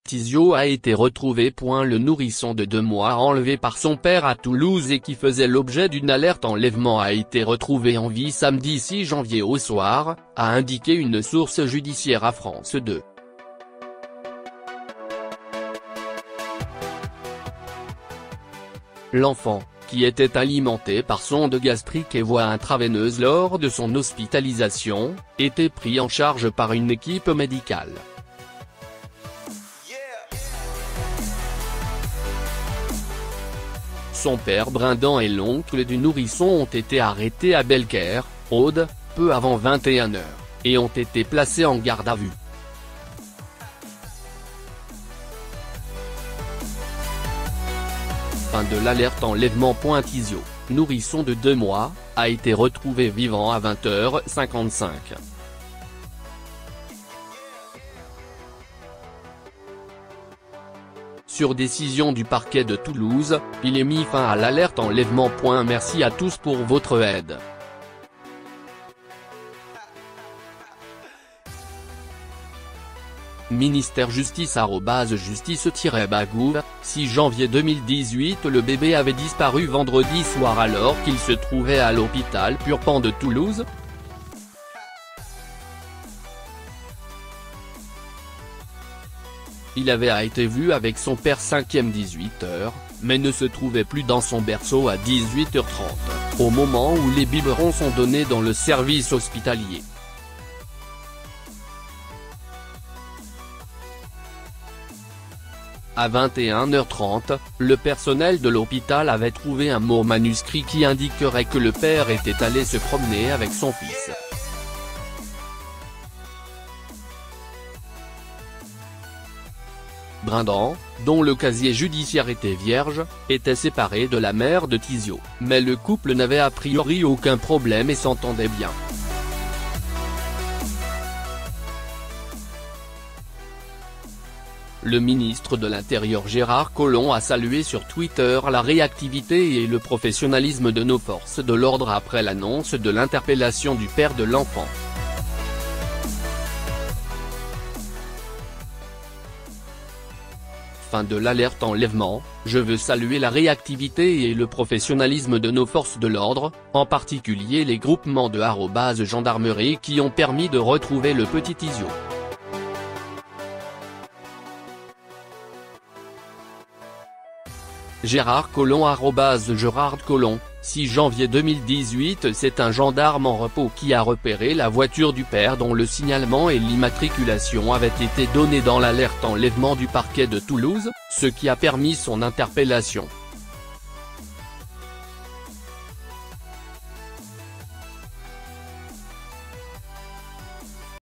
Tizio a été retrouvé. Le nourrisson de 2 mois enlevé par son père à Toulouse et qui faisait l'objet d'une alerte enlèvement a été retrouvé en vie samedi 6 janvier au soir, a indiqué une source judiciaire à France 2. L'enfant, qui était alimenté par sonde gastrique et voie intraveineuse lors de son hospitalisation, était pris en charge par une équipe médicale. Son père Brindan et l'oncle du nourrisson ont été arrêtés à Belcaire, Aude, peu avant 21 h, et ont été placés en garde à vue. Fin de l'alerte enlèvement. Tizio, nourrisson de 2 mois, a été retrouvé vivant à 20h55. Sur décision du parquet de Toulouse, il est mis fin à l'alerte enlèvement. Merci à tous pour votre aide. Ministère Justice @justice-bagouv, 6 janvier 2018. Le bébé avait disparu vendredi soir alors qu'il se trouvait à l'hôpital Purpan de Toulouse. Il avait été vu avec son père 5e 18 h, mais ne se trouvait plus dans son berceau à 18h30, au moment où les biberons sont donnés dans le service hospitalier. À 21h30, le personnel de l'hôpital avait trouvé un mot manuscrit qui indiquerait que le père était allé se promener avec son fils. Brindan, dont le casier judiciaire était vierge, était séparé de la mère de Tizio, mais le couple n'avait a priori aucun problème et s'entendait bien. Le ministre de l'Intérieur Gérard Collomb a salué sur Twitter la réactivité et le professionnalisme de nos forces de l'ordre après l'annonce de l'interpellation du père de l'enfant. Fin de l'alerte enlèvement. Je veux saluer la réactivité et le professionnalisme de nos forces de l'ordre, en particulier les groupements de @gendarmerie qui ont permis de retrouver le petit Tizio. Gérard Collomb @Gérard Collomb, 6 janvier 2018. C'est un gendarme en repos qui a repéré la voiture du père dont le signalement et l'immatriculation avaient été donnés dans l'alerte enlèvement du parquet de Toulouse, ce qui a permis son interpellation.